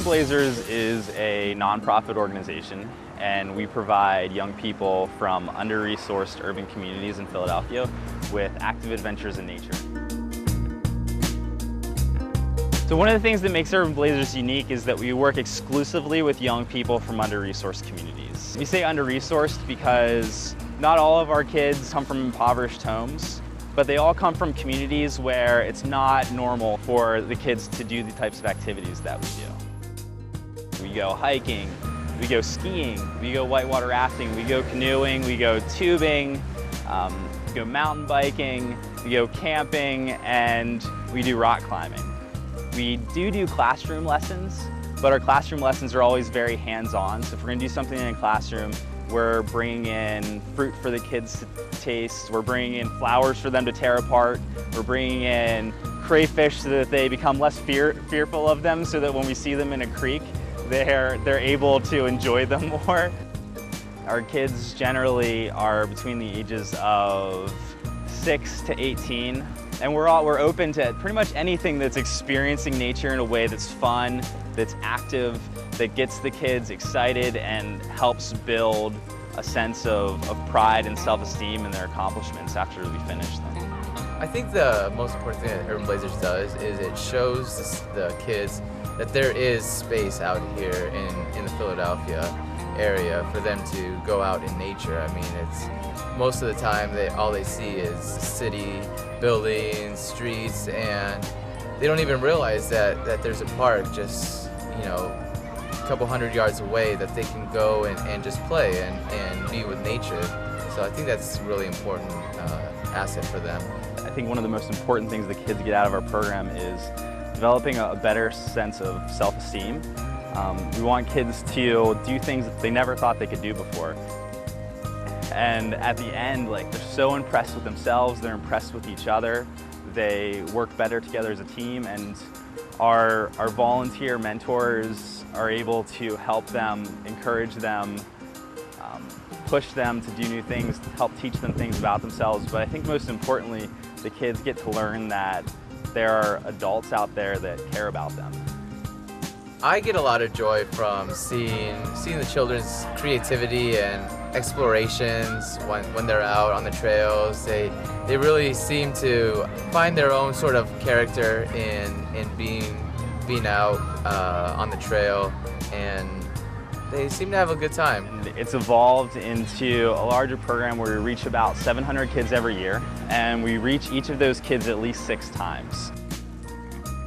Trailblazers is a nonprofit organization, and we provide young people from under-resourced urban communities in Philadelphia with active adventures in nature. So one of the things that makes Urban Blazers unique is that we work exclusively with young people from under-resourced communities. We say under-resourced because not all of our kids come from impoverished homes, but they all come from communities where it's not normal for the kids to do the types of activities that we do. We go hiking, we go skiing, we go whitewater rafting, we go canoeing, we go tubing, we go mountain biking, we go camping, and we do rock climbing. We do classroom lessons, but our classroom lessons are always very hands-on. So if we're gonna do something in a classroom, we're bringing in fruit for the kids to taste, we're bringing in flowers for them to tear apart, we're bringing in crayfish so that they become less fearful of them, so that when we see them in a creek, they're able to enjoy them more. Our kids generally are between the ages of 6 to 18. And we're open to pretty much anything that's experiencing nature in a way that's fun, that's active, that gets the kids excited and helps build a sense of pride and self-esteem in their accomplishments after we finish them. I think the most important thing that Urban Blazers does is it shows the kids that there is space out here in the Philadelphia area for them to go out in nature. I mean, it's most of the time all they see is city buildings, streets, and they don't even realize that there's a park just, you know, a couple hundred yards away that they can go and just play and be with nature. So I think that's a really important asset for them. I think one of the most important things the kids get out of our program is developing a better sense of self-esteem. We want kids to do things that they never thought they could do before. And at the end, like, they're so impressed with themselves, they're impressed with each other, they work better together as a team, and our volunteer mentors are able to help them, encourage them, push them to do new things, to help teach them things about themselves. But I think most importantly, the kids get to learn that there are adults out there that care about them. I get a lot of joy from seeing the children's creativity and explorations when they're out on the trails. They really seem to find their own sort of character in being out on the trail, and they seem to have a good time. It's evolved into a larger program where we reach about 700 kids every year, and we reach each of those kids at least 6 times.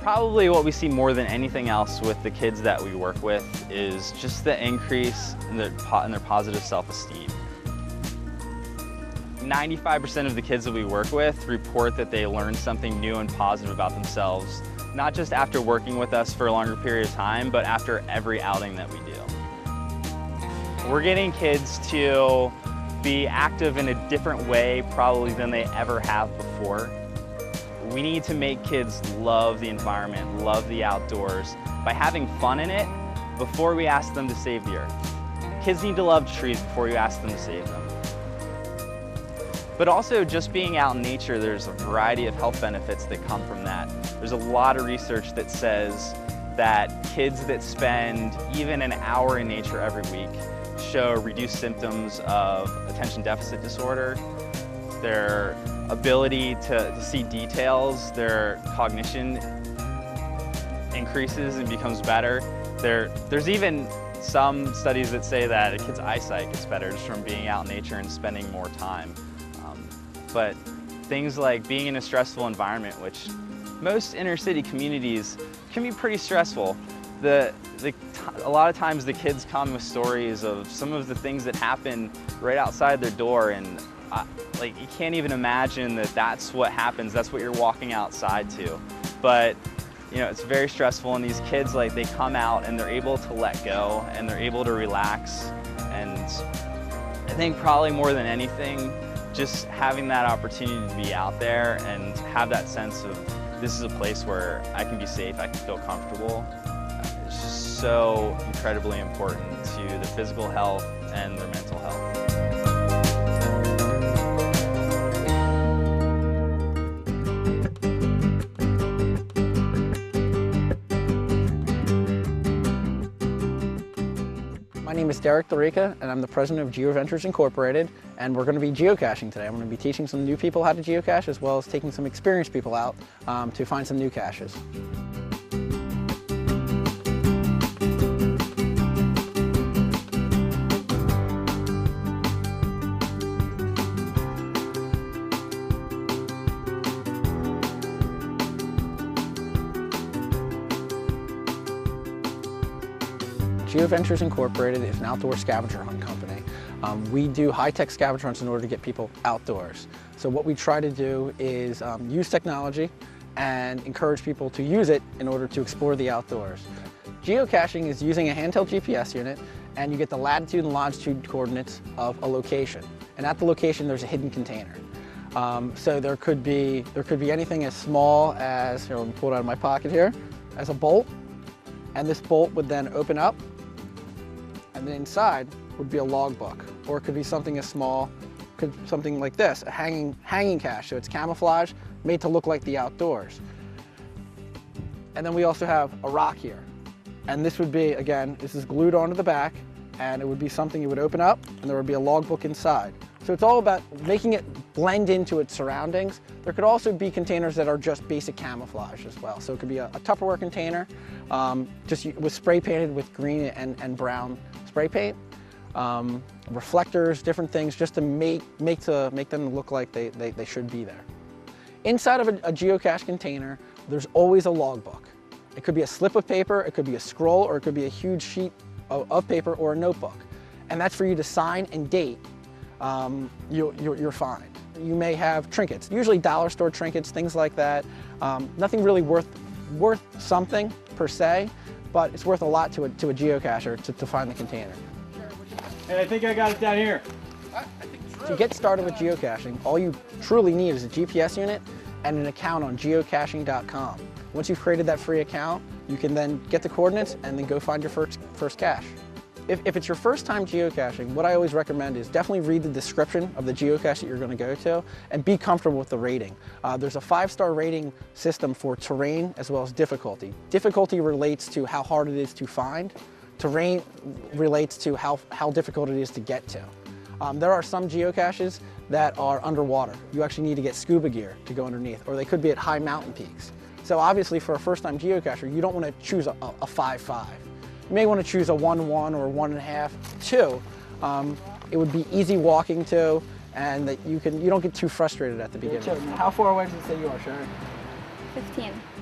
Probably what we see more than anything else with the kids that we work with is just the increase in their positive self-esteem. 95% of the kids that we work with report that they learned something new and positive about themselves, not just after working with us for a longer period of time, but after every outing that we do. We're getting kids to be active in a different way probably than they ever have before. We need to make kids love the environment, love the outdoors by having fun in it before we ask them to save the earth. Kids need to love trees before you ask them to save them. But also, just being out in nature, there's a variety of health benefits that come from that. There's a lot of research that says that kids that spend even an hour in nature every week show reduced symptoms of attention deficit disorder, their ability to see details, their cognition increases and becomes better. There's even some studies that say that a kid's eyesight gets better just from being out in nature and spending more time. But things like being in a stressful environment, which most inner city communities can be pretty stressful. A lot of times the kids come with stories of some of the things that happen right outside their door, and like, you can't even imagine that that's what happens, that's what you're walking outside to. But you know, it's very stressful, and these kids, like, they come out and they're able to let go and they're able to relax. And I think probably more than anything, just having that opportunity to be out there and have that sense of this is a place where I can be safe, I can feel comfortable, is just so incredibly important to their physical health and their mental health. is Derek Dorica, and I'm the president of GeoVentures Incorporated, and we're going to be geocaching today. I'm going to be teaching some new people how to geocache, as well as taking some experienced people out to find some new caches. GeoVentures Incorporated is an outdoor scavenger hunt company. We do high-tech scavenger hunts in order to get people outdoors. So what we try to do is use technology and encourage people to use it in order to explore the outdoors. Geocaching is using a handheld GPS unit, and you get the latitude and longitude coordinates of a location. And at the location there's a hidden container. So there could be anything as small as, here, let me pull it out of my pocket here, as a bolt, and this bolt would then open up, and then inside would be a logbook, or it could be something as small, something like this, a hanging cache. So it's camouflage, made to look like the outdoors. And then we also have a rock here, and this would be, again, this is glued onto the back, and it would be something you would open up, and there would be a logbook inside. So it's all about making it blend into its surroundings. There could also be containers that are just basic camouflage as well. So it could be a Tupperware container, just with spray painted with green and brown spray paint, reflectors, different things, just to make them look like they should be there. Inside of a geocache container, there's always a logbook. It could be a slip of paper, it could be a scroll, or it could be a huge sheet of paper or a notebook. And that's for you to sign and date your find. You may have trinkets, usually dollar store trinkets, things like that. Nothing really worth something per se, but it's worth a lot to a geocacher to find the container. Hey, I think I got it down here. To get started with geocaching, all you truly need is a GPS unit and an account on geocaching.com. Once you've created that free account, you can then get the coordinates and then go find your first cache. If it's your first time geocaching, what I always recommend is definitely read the description of the geocache that you're going to go to and be comfortable with the rating. There's a 5-star rating system for terrain as well as difficulty. Difficulty relates to how hard it is to find. Terrain relates to how difficult it is to get to. There are some geocaches that are underwater. You actually need to get scuba gear to go underneath, or they could be at high mountain peaks. So obviously for a first-time geocacher, you don't want to choose a 5-5. You may want to choose a 1-1 or 1.5, 2. It would be easy walking to, and that you don't get too frustrated at the beginning. How far away does it say you are, Sharon?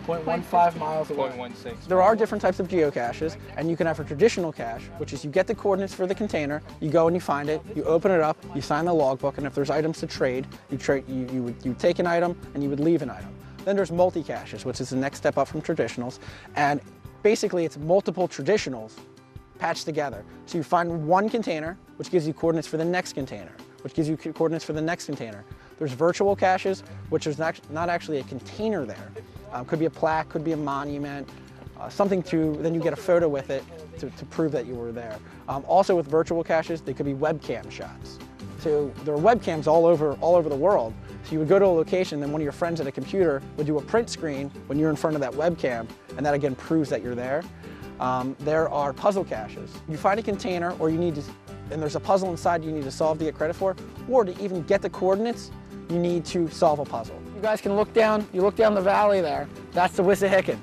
0.15 miles away. 0.16. There are different types of geocaches, and you can have a traditional cache, which is you get the coordinates for the container, you go and you find it, you open it up, you sign the logbook, and if there's items to trade, you would take an item and you would leave an item. Then there's multi-caches, which is the next step up from traditionals, and basically it's multiple traditionals patched together. So you find one container, which gives you coordinates for the next container, which gives you coordinates for the next container. There's virtual caches, which is not actually a container there. Could be a plaque, could be a monument, something then you get a photo with it to prove that you were there. Also with virtual caches, they could be webcam shots. So there are webcams all over the world. So you would go to a location, then one of your friends at a computer would do a print screen when you're in front of that webcam, and that again proves that you're there. There are puzzle caches. You find a container, or and there's a puzzle inside you need to solve to get credit for, or to even get the coordinates, you need to solve a puzzle. You guys can look down the valley there. That's the Wissahickon. Okay.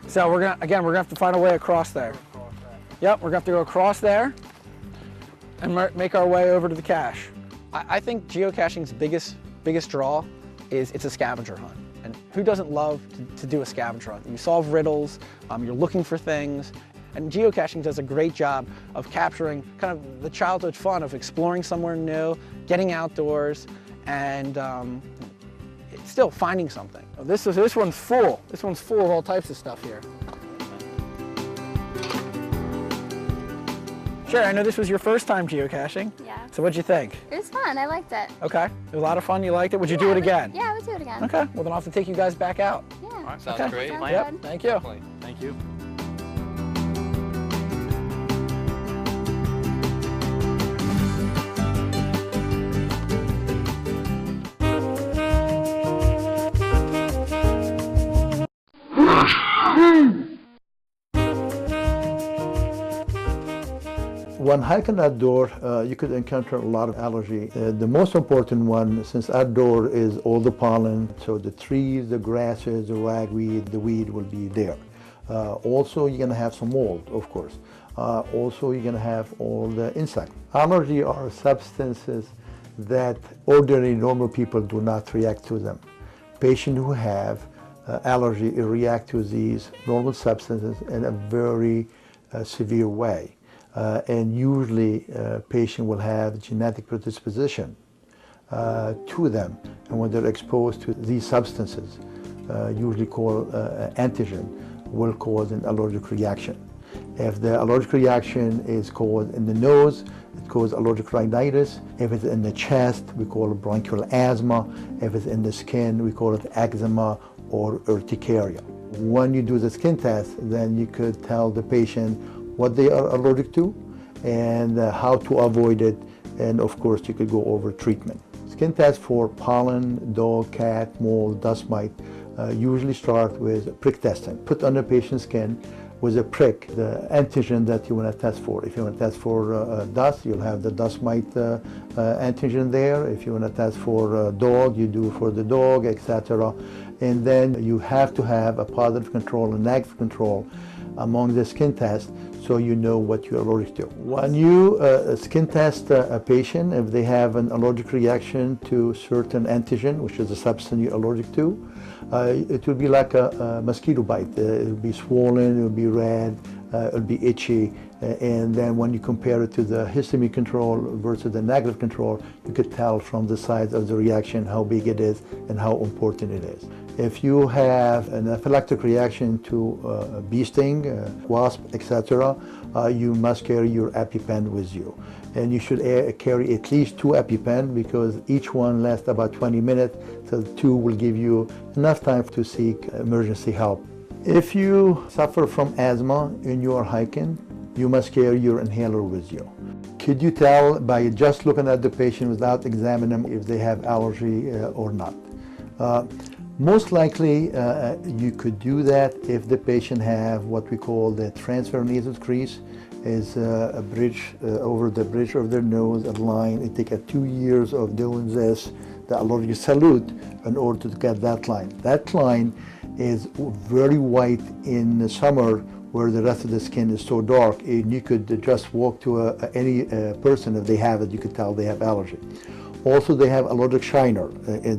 So we're gonna have to find a way across there. Yep, we're gonna have to go across there and make our way over to the cache. I think geocaching's biggest draw is it's a scavenger hunt. And who doesn't love to do a scavenger hunt? You solve riddles, you're looking for things, and geocaching does a great job of capturing kind of the childhood fun of exploring somewhere new, getting outdoors, and still finding something. This one's full. This one's full of all types of stuff here. Sure, I know this was your first time geocaching. Yeah. So what'd you think? It was fun. I liked it. Okay. It was a lot of fun. You liked it. Would you do it again? Yeah, I would do it again. Okay. Well, then I'll have to take you guys back out. Yeah. All right, sounds Okay. great. Sounds Yep. good. Thank you. Thank you. When hiking outdoor, you could encounter a lot of allergy. The most important one, since outdoor is all the pollen, so the trees, the grasses, the ragweed, the weed will be there. Also, you're going to have some mold, of course. Also, you're going to have all the insects. Allergy are substances that ordinary normal people do not react to them. Patients who have allergy react to these normal substances in a very severe way. And usually patient will have genetic predisposition to them. And when they're exposed to these substances, usually called antigen, will cause an allergic reaction. If the allergic reaction is caused in the nose, it causes allergic rhinitis. If it's in the chest, we call it bronchial asthma. If it's in the skin, we call it eczema or urticaria. When you do the skin test, then you could tell the patient what they are allergic to and how to avoid it. And of course, you could go over treatment. Skin tests for pollen, dog, cat, mold, dust mite usually start with prick testing. Put on the patient's skin with a prick, the antigen that you want to test for. If you want to test for dust, you'll have the dust mite antigen there. If you want to test for dog, you do for the dog, etc. And then you have to have a positive control and negative control among the skin tests so you know what you're allergic to. When you skin test a patient, if they have an allergic reaction to certain antigen, which is a substance you're allergic to, it will be like a mosquito bite. It will be swollen, it will be red, it will be itchy, and then when you compare it to the histamine control versus the negative control, you could tell from the size of the reaction how big it is and how important it is. If you have an anaphylactic reaction to a bee sting, wasp, etc., you must carry your EpiPen with you. And you should carry at least 2 EpiPen because each one lasts about 20 minutes, so the 2 will give you enough time to seek emergency help. If you suffer from asthma and you are hiking, you must carry your inhaler with you. Could you tell by just looking at the patient without examining them if they have allergy or not? Most likely, you could do that if the patient have what we call the transverse nasal crease, is a bridge over the bridge of their nose, a line. It takes 2 years of doing this, the allergic salute, in order to get that line. That line is very white in the summer where the rest of the skin is so dark, and you could just walk to any person, if they have it, you could tell they have allergy. Also, they have allergic shiner,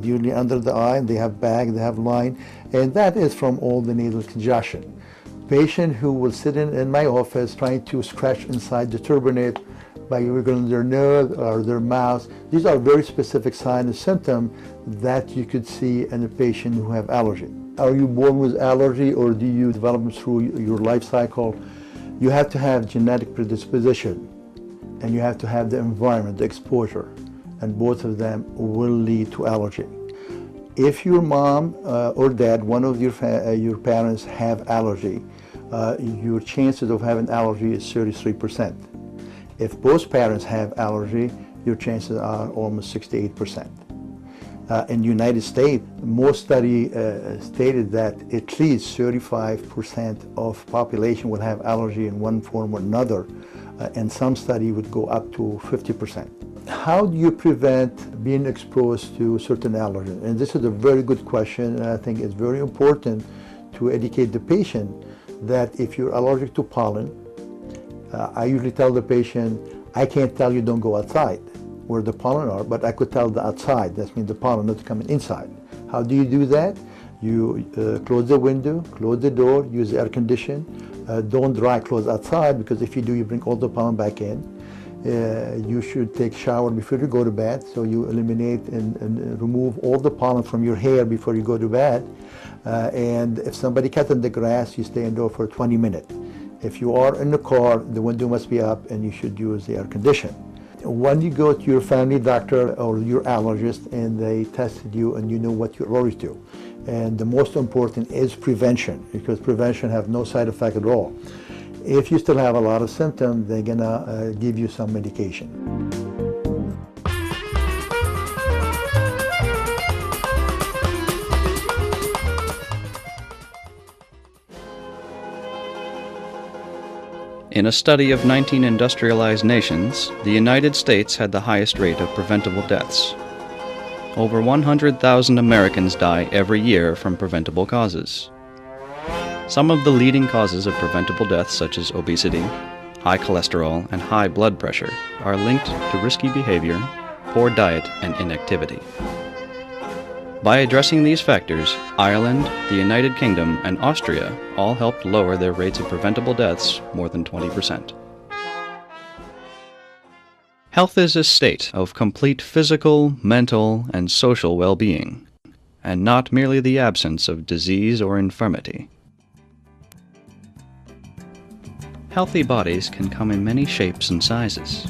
usually under the eye, they have bag, they have line, and that is from all the nasal congestion. Patient who will sit in my office trying to scratch inside the turbinate by wiggling their nose or their mouth, these are very specific signs and symptoms that you could see in a patient who have allergy. Are you born with allergy or do you develop them through your life cycle? You have to have genetic predisposition and you have to have the environment, the exposure, and both of them will lead to allergy. If your mom or dad, one of your parents have allergy, your chances of having allergy is 33%. If both parents have allergy, your chances are almost 68%. In the United States, most studies stated that at least 35% of population will have allergy in one form or another, and some study would go up to 50%. How do you prevent being exposed to certain allergens? And this is a very good question, and I think it's very important to educate the patient that if you're allergic to pollen, I usually tell the patient, I can't tell you don't go outside where the pollen are, but I could tell the outside. That means the pollen not coming inside. How do you do that? You close the window, close the door, use the air condition. Don't dry clothes outside, because if you do, you bring all the pollen back in. You should take a shower before you go to bed, so you eliminate and remove all the pollen from your hair before you go to bed. And if somebody cuts in the grass, you stay indoors for 20 minutes. If you are in the car, the window must be up and you should use the air condition. When you go to your family doctor or your allergist and they tested you and you know what you're allergic to, and the most important is prevention, because prevention have no side effect at all. If you still have a lot of symptoms, they're gonna give you some medication. In a study of 19 industrialized nations, the United States had the highest rate of preventable deaths. Over 100,000 Americans die every year from preventable causes. Some of the leading causes of preventable deaths, such as obesity, high cholesterol, and high blood pressure, are linked to risky behavior, poor diet, and inactivity. By addressing these factors, Ireland, the United Kingdom, and Austria all helped lower their rates of preventable deaths more than 20%. Health is a state of complete physical, mental, and social well-being, and not merely the absence of disease or infirmity. Healthy bodies can come in many shapes and sizes.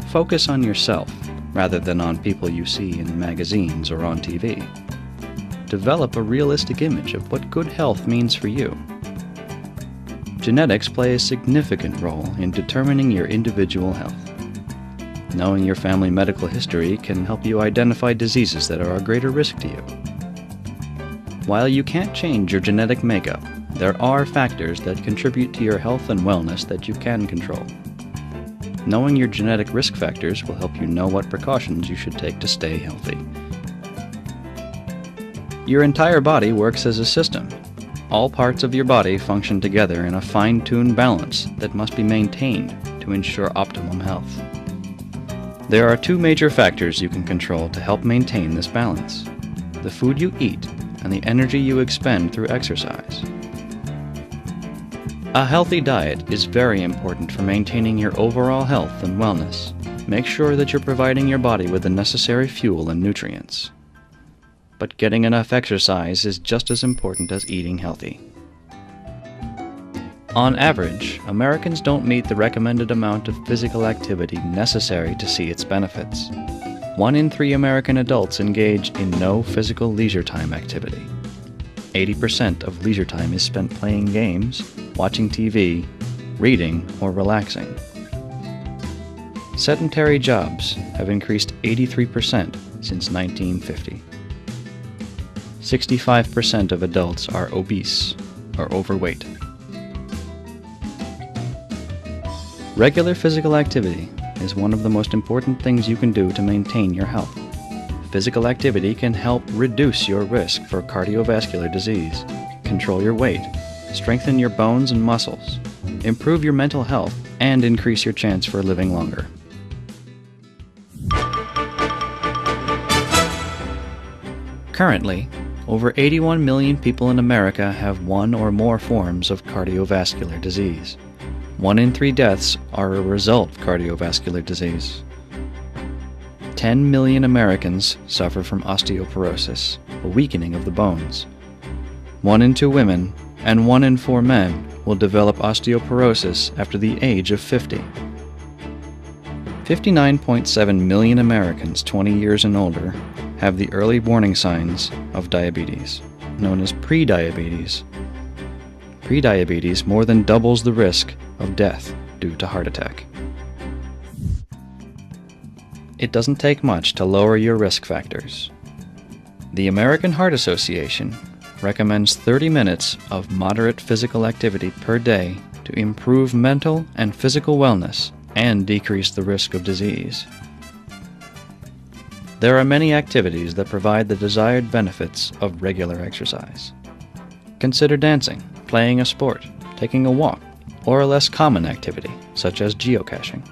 Focus on yourself rather than on people you see in magazines or on TV. Develop a realistic image of what good health means for you. Genetics play a significant role in determining your individual health. Knowing your family medical history can help you identify diseases that are a greater risk to you. While you can't change your genetic makeup, there are factors that contribute to your health and wellness that you can control. Knowing your genetic risk factors will help you know what precautions you should take to stay healthy. Your entire body works as a system. All parts of your body function together in a fine-tuned balance that must be maintained to ensure optimum health. There are two major factors you can control to help maintain this balance: the food you eat and the energy you expend through exercise. A healthy diet is very important for maintaining your overall health and wellness. Make sure that you're providing your body with the necessary fuel and nutrients. But getting enough exercise is just as important as eating healthy. On average, Americans don't meet the recommended amount of physical activity necessary to see its benefits. 1 in 3 American adults engage in no physical leisure time activity. 80% of leisure time is spent playing games, watching TV, reading, or relaxing. Sedentary jobs have increased 83% since 1950. 65% of adults are obese or overweight. Regular physical activity is one of the most important things you can do to maintain your health. Physical activity can help reduce your risk for cardiovascular disease, control your weight, strengthen your bones and muscles, improve your mental health, and increase your chance for living longer. Currently, over 81 million people in America have one or more forms of cardiovascular disease. 1 in 3 deaths are a result of cardiovascular disease. 10 million Americans suffer from osteoporosis, a weakening of the bones. 1 in 2 women and 1 in 4 men will develop osteoporosis after the age of 50. 59.7 million Americans 20 years and older have the early warning signs of diabetes, known as prediabetes. Prediabetes more than doubles the risk of death due to heart attack. It doesn't take much to lower your risk factors. The American Heart Association recommends 30 minutes of moderate physical activity per day to improve mental and physical wellness and decrease the risk of disease. There are many activities that provide the desired benefits of regular exercise. Consider dancing, playing a sport, taking a walk, or a less common activity, such as geocaching.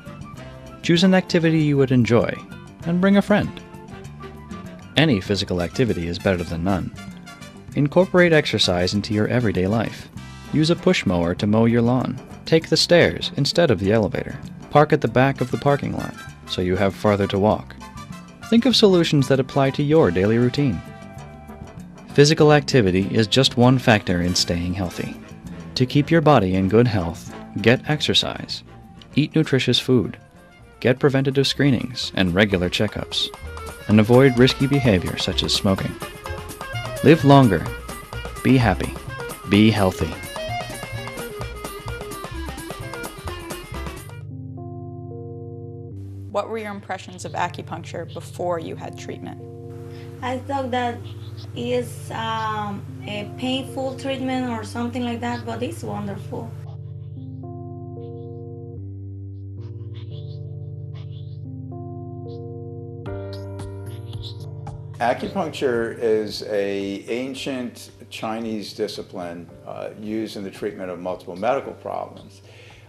Choose an activity you would enjoy, and bring a friend. Any physical activity is better than none. Incorporate exercise into your everyday life. Use a push mower to mow your lawn. Take the stairs instead of the elevator. Park at the back of the parking lot, so you have farther to walk. Think of solutions that apply to your daily routine. Physical activity is just one factor in staying healthy. To keep your body in good health, get exercise, eat nutritious food, get preventative screenings and regular checkups, and avoid risky behavior such as smoking. Live longer, be happy, be healthy. What were your impressions of acupuncture before you had treatment? I thought that is a painful treatment or something like that, but it's wonderful. Acupuncture is an ancient Chinese discipline used in the treatment of multiple medical problems.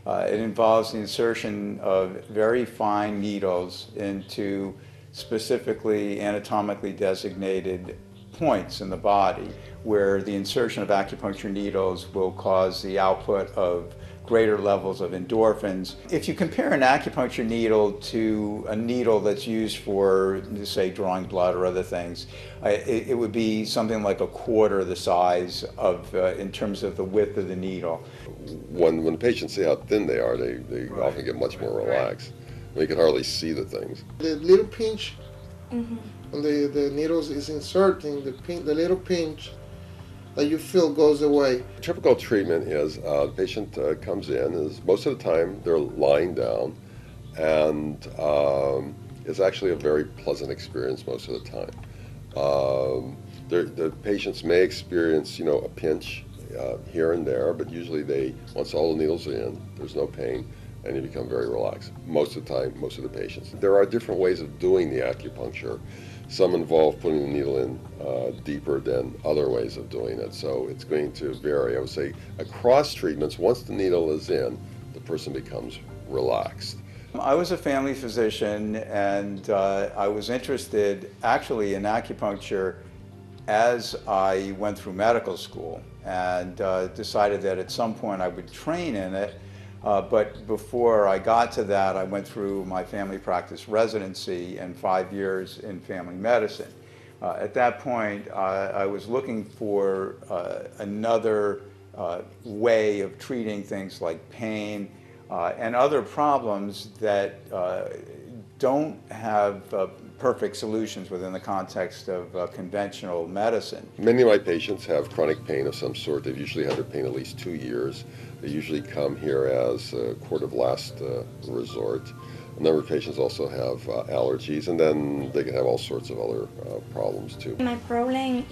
It involves the insertion of very fine needles into specifically anatomically designated points in the body, where the insertion of acupuncture needles will cause the output of greater levels of endorphins. If you compare an acupuncture needle to a needle that's used for, say, drawing blood or other things, it would be something like a quarter the size of, in terms of the width of the needle. When the patients see how thin they are, they often get much more relaxed. They can hardly see the things. The little pinch, when the needles is inserting, the little pinch that you feel goes away. Typical treatment is the patient comes in, most of the time they're lying down, and it's actually a very pleasant experience most of the time. The patients may experience, a pinch here and there, but usually once all the needles are in, there's no pain, and you become very relaxed. Most of the time, most of the patients. There are different ways of doing the acupuncture. Some involve putting the needle in deeper than other ways of doing it, so it's going to vary. I would say across treatments, once the needle is in, the person becomes relaxed. I was a family physician, and I was interested actually in acupuncture as I went through medical school, and decided that at some point I would train in it. But before I got to that, I went through my family practice residency and 5 years in family medicine. At that point, I was looking for another way of treating things like pain and other problems that don't have perfect solutions within the context of conventional medicine. Many of my patients have chronic pain of some sort. They've usually had their pain at least 2 years. They usually come here as a court of last resort. A number of patients also have allergies, and then they can have all sorts of other problems too. My problem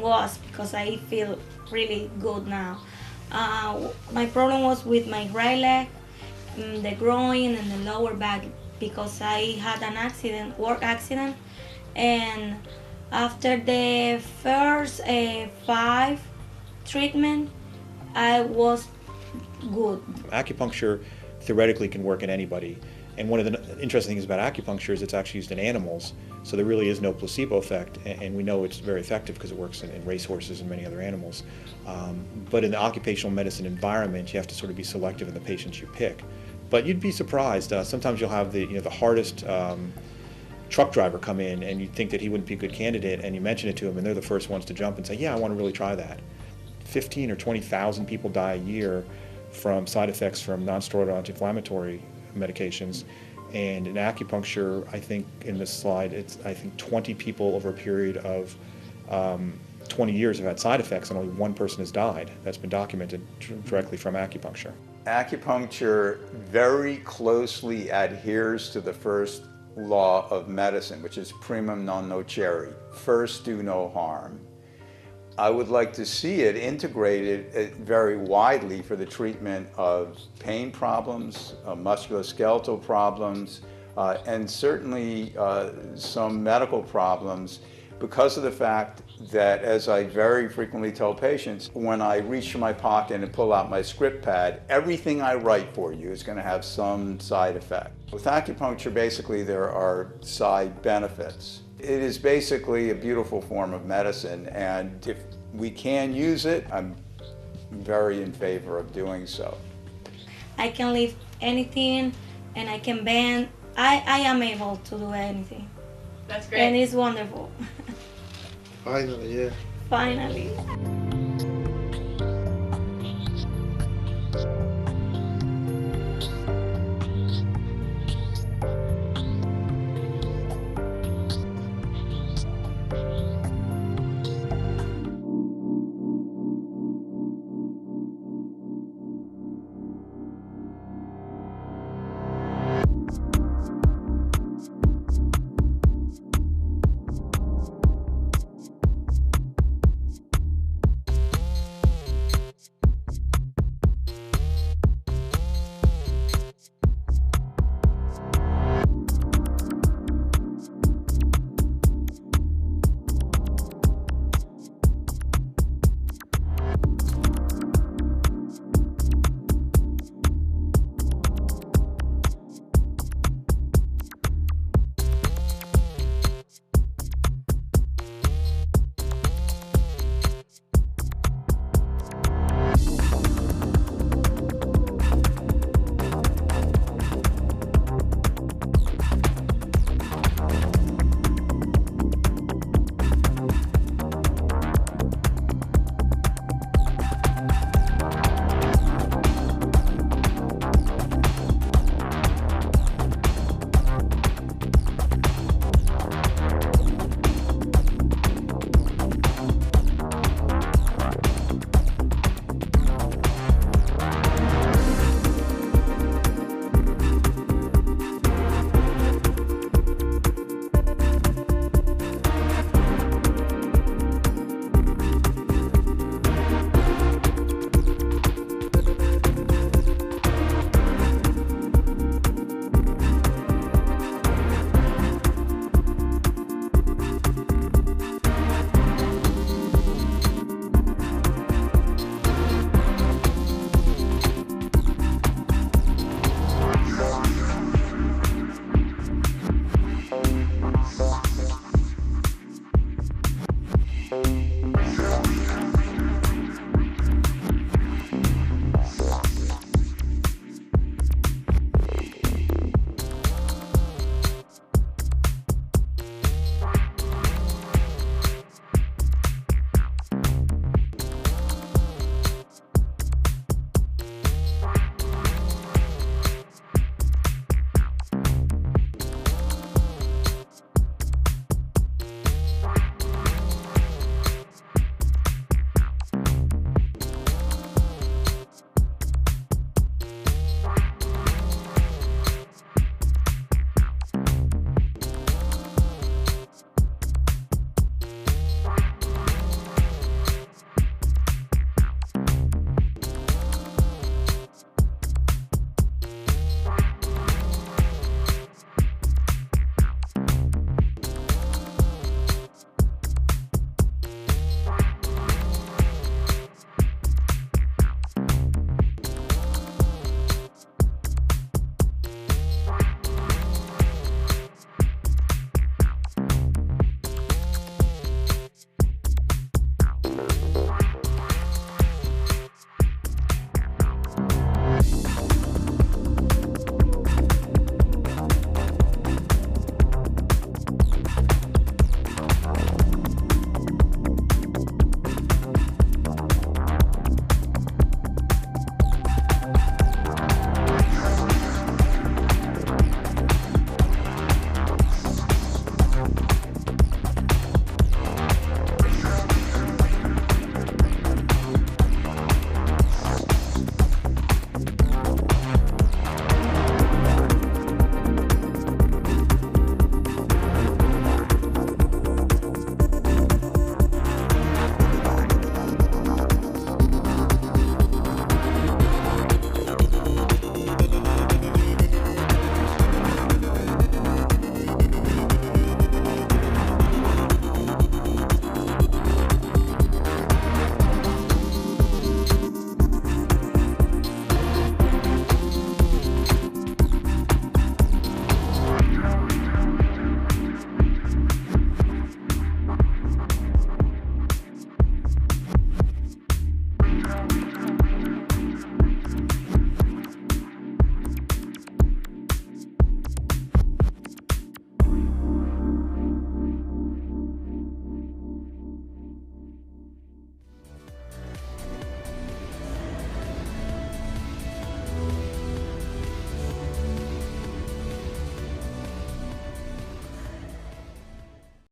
was, because I feel really good now. My problem was with my right leg, the groin, and the lower back, because I had an accident, work accident, and after the first 5 treatment, I was good. Acupuncture theoretically can work in anybody, and one of the interesting things about acupuncture is it's actually used in animals, so there really is no placebo effect, and we know it's very effective because it works in racehorses and many other animals. But in the occupational medicine environment, you have to sort of be selective in the patients you pick. But you'd be surprised. Sometimes you'll have the hardest truck driver come in, and you'd think that he wouldn't be a good candidate, and you mention it to him, and they're the first ones to jump and say, yeah, I want to really try that. 15 or 20,000 people die a year from side effects from non-steroidal anti-inflammatory medications, and in acupuncture, I think in this slide, it's 20 people over a period of 20 years have had side effects, and only 1 person has died. That's been documented directly from acupuncture. Acupuncture very closely adheres to the first law of medicine, which is primum non nocere, first do no harm. I would like to see it integrated very widely for the treatment of pain problems, musculoskeletal problems, and certainly some medical problems, because of the fact that, as I very frequently tell patients, when I reach for my pocket and pull out my script pad, everything I write for you is going to have some side effect. With acupuncture, basically, there are side benefits. It is basically a beautiful form of medicine, and if we can use it, I'm very in favor of doing so. I can lift anything, and I can bend. I am able to do anything. That's great. And it's wonderful. Finally, yeah. Finally.